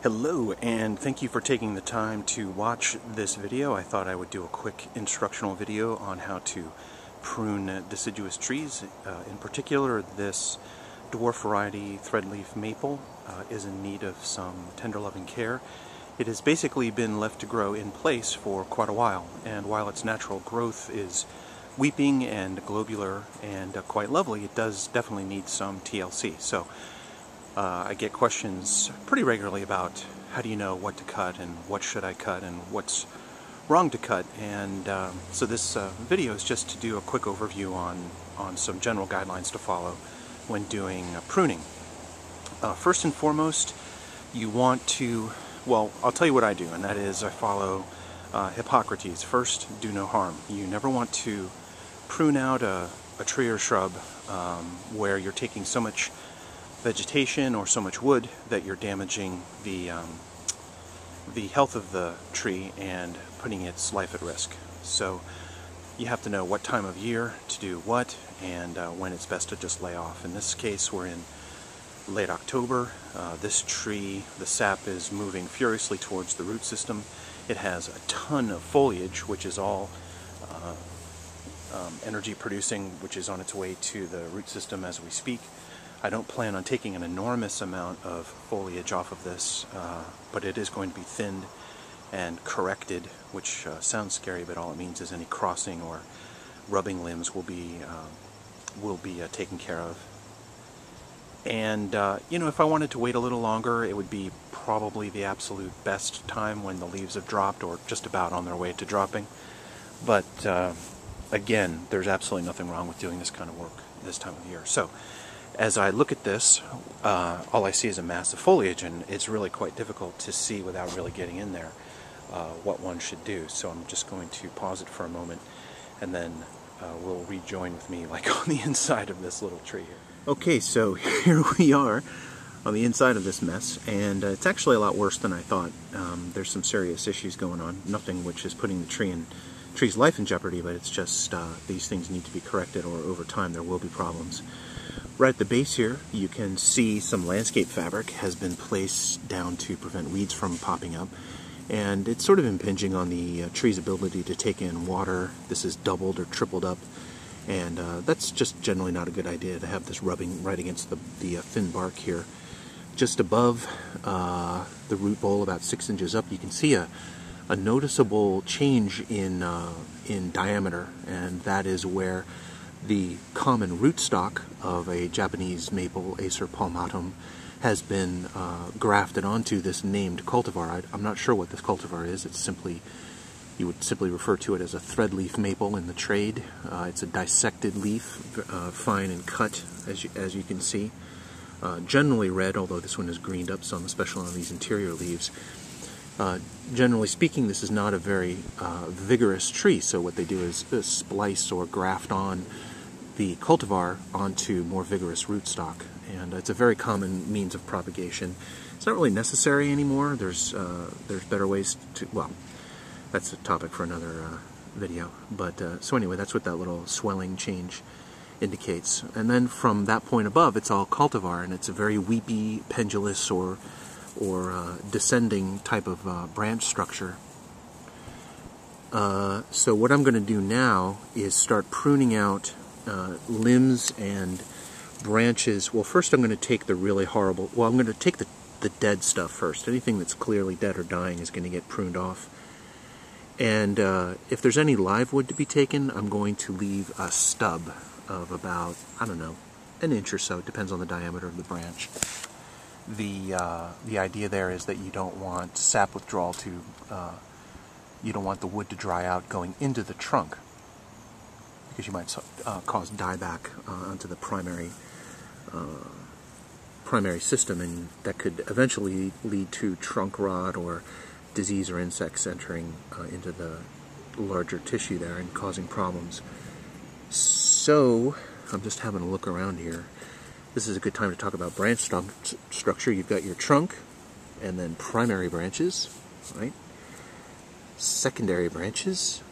Hello, and thank you for taking the time to watch this video. I thought I would do a quick instructional video on how to prune deciduous trees. In particular, this dwarf variety threadleaf maple is in need of some tender loving care. It has basically been left to grow in place for quite a while, and while its natural growth is weeping and globular and quite lovely, it does definitely need some TLC. So I get questions pretty regularly about how do you know what to cut and what should I cut and what's wrong to cut, and so this video is just to do a quick overview on some general guidelines to follow when doing pruning. First and foremost, you want to, well, I'll tell you what I do, and that is I follow Hippocrates. First, do no harm. You never want to prune out a tree or shrub where you're taking so much vegetation or so much wood that you're damaging the health of the tree and putting its life at risk. So you have to know what time of year to do what and when it's best to just lay off. In this case, we're in late October. This tree, the sap is moving furiously towards the root system. It has a ton of foliage, which is all energy producing, which is on its way to the root system as we speak. I don't plan on taking an enormous amount of foliage off of this, but it is going to be thinned and corrected, which sounds scary, but all it means is any crossing or rubbing limbs will be taken care of. And you know, if I wanted to wait a little longer, it would be probably the absolute best time when the leaves have dropped or just about on their way to dropping. But again, there's absolutely nothing wrong with doing this kind of work this time of year. So as I look at this, all I see is a mass of foliage, and it's really quite difficult to see without really getting in there what one should do. So I'm just going to pause it for a moment, and then we'll rejoin with me like on the inside of this little tree here. Okay, so here we are on the inside of this mess, and it's actually a lot worse than I thought. There's some serious issues going on, nothing which is putting the tree's life in jeopardy, but it's just these things need to be corrected, or over time there will be problems. Right at the base here, you can see some landscape fabric has been placed down to prevent weeds from popping up, and it's sort of impinging on the tree's ability to take in water. This is doubled or tripled up, and that's just generally not a good idea to have this rubbing right against the thin bark here. Just above the root bowl, about 6 inches up, you can see a noticeable change in diameter, and that is where the common rootstock of a Japanese maple, Acer palmatum, has been grafted onto this named cultivar. I'm not sure what this cultivar is. It's simply, you would simply refer to it as a threadleaf maple in the trade. It's a dissected leaf, fine and cut, as you can see. Generally red, although this one is greened up some, especially on these interior leaves. Generally speaking, this is not a very vigorous tree, so what they do is splice or graft on the cultivar onto more vigorous rootstock, and it's a very common means of propagation. It's not really necessary anymore. There's better ways to, well, that's a topic for another video, but so anyway, that's what that little swelling change indicates. And then from that point above, it's all cultivar, and it's a very weepy, pendulous, or descending type of branch structure. So what I'm going to do now is start pruning out limbs and branches. Well, first I'm going to take the really horrible, well, I'm going to take the dead stuff first. Anything that's clearly dead or dying is going to get pruned off. And if there's any live wood to be taken, I'm going to leave a stub of about, I don't know, an inch or so. It depends on the diameter of the branch. The idea there is that you don't want sap withdrawal to, you don't want the wood to dry out going into the trunk, because you might cause dieback onto the primary system, and that could eventually lead to trunk rot or disease or insects entering into the larger tissue there and causing problems. So I'm just having a look around here. This is a good time to talk about branch structure. You've got your trunk, and then primary branches, right? Secondary branches,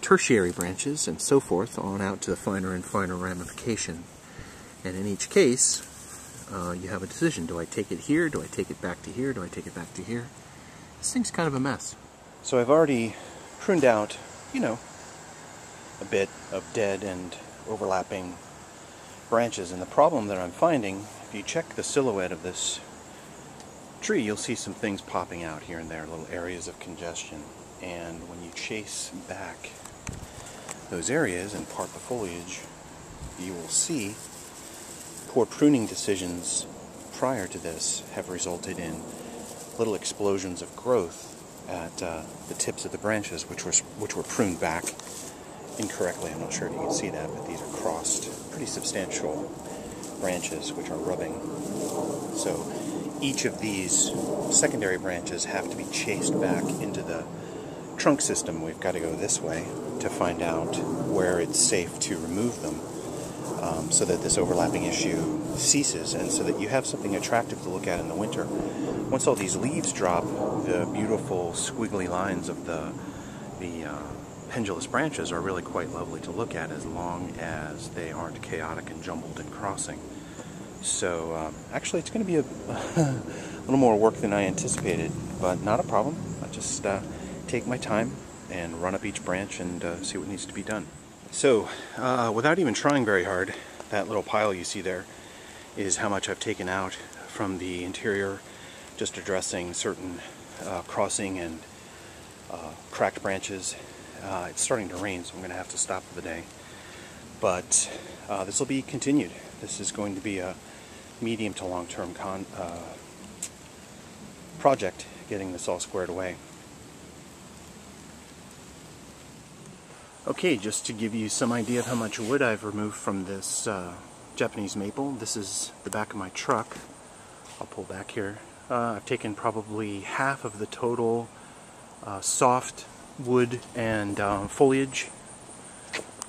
tertiary branches, and so forth, on out to the finer and finer ramification. And in each case, you have a decision. Do I take it here? Do I take it back to here? Do I take it back to here? This thing's kind of a mess. So I've already pruned out, you know, a bit of dead and overlapping branches, and the problem that I'm finding, if you check the silhouette of this tree, you'll see some things popping out here and there, little areas of congestion, and when you chase back those areas and part the foliage, you will see poor pruning decisions prior to this have resulted in little explosions of growth at the tips of the branches, which were pruned back incorrectly. I'm not sure if you can see that, but these are crossed, pretty substantial branches which are rubbing. So each of these secondary branches have to be chased back into the trunk system. We've got to go this way to find out where it's safe to remove them, so that this overlapping issue ceases, and so that you have something attractive to look at in the winter. Once all these leaves drop, the beautiful squiggly lines of the pendulous branches are really quite lovely to look at, as long as they aren't chaotic and jumbled and crossing. So actually it's going to be a little more work than I anticipated, but not a problem. I just take my time and run up each branch and see what needs to be done. So without even trying very hard, that little pile you see there is how much I've taken out from the interior, just addressing certain crossing and cracked branches. It's starting to rain, so I'm going to have to stop for the day. But this will be continued. This is going to be a medium to long-term project, getting this all squared away. Okay, just to give you some idea of how much wood I've removed from this Japanese maple, this is the back of my truck. I'll pull back here. I've taken probably half of the total soft wood and foliage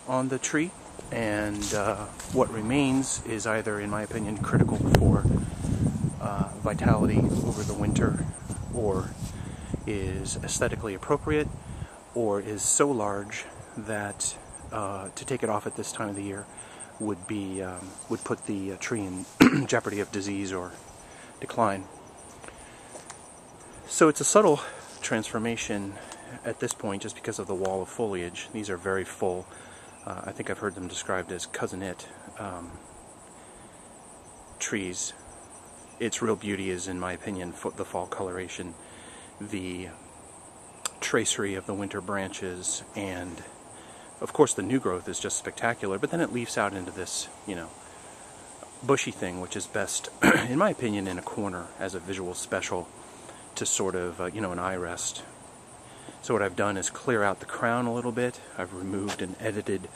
on the tree, and what remains is either, in my opinion, critical for vitality over the winter, or is aesthetically appropriate, or is so large that to take it off at this time of the year would put the tree in jeopardy of disease or decline. So it's a subtle transformation at this point, just because of the wall of foliage. These are very full. I think I've heard them described as cousin-it trees. Its real beauty is, in my opinion, the fall coloration, the tracery of the winter branches, and of course the new growth is just spectacular. But then it leaves out into this, you know, bushy thing, which is best, in my opinion, in a corner as a visual special to sort of, you know, an eye rest. So what I've done is clear out the crown a little bit. I've removed and edited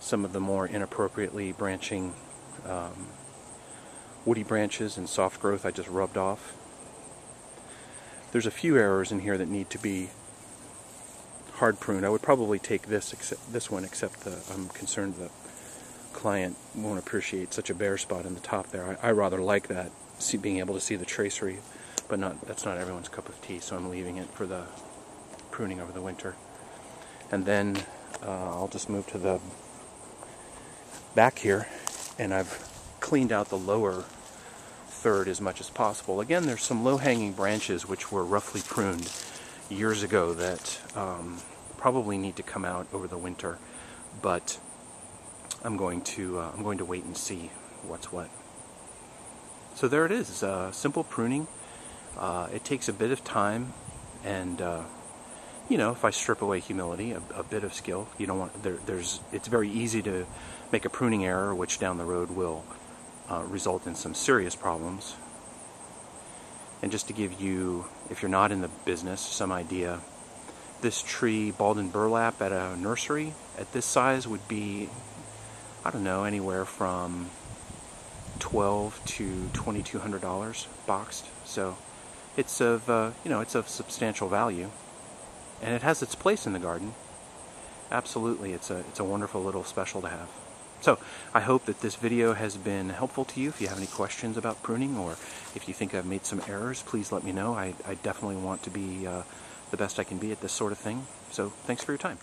some of the more inappropriately branching woody branches and soft growth I just rubbed off. There's a few errors in here that need to be hard pruned. I would probably take this one, except I'm concerned the client won't appreciate such a bare spot in the top there. I rather like that, being able to see the tracery, but that's not everyone's cup of tea, so I'm leaving it for the pruning over the winter. And then I'll just move to the back here, and I've cleaned out the lower third as much as possible. Again, there's some low-hanging branches which were roughly pruned years ago that probably need to come out over the winter, but I'm going to wait and see what's what. So there it is, simple pruning. It takes a bit of time, and you know, if I strip away humility, a bit of skill. You don't want it's very easy to make a pruning error, which down the road will result in some serious problems. And just to give you, if you're not in the business, some idea, this tree, baldin burlap, at a nursery at this size would be, I don't know, anywhere from $1,200 to $2,200 boxed. So it's of you know, it's of substantial value, and it has its place in the garden. Absolutely, it's a wonderful little special to have. So I hope that this video has been helpful to you. If you have any questions about pruning, or if you think I've made some errors, please let me know. I definitely want to be the best I can be at this sort of thing. So thanks for your time.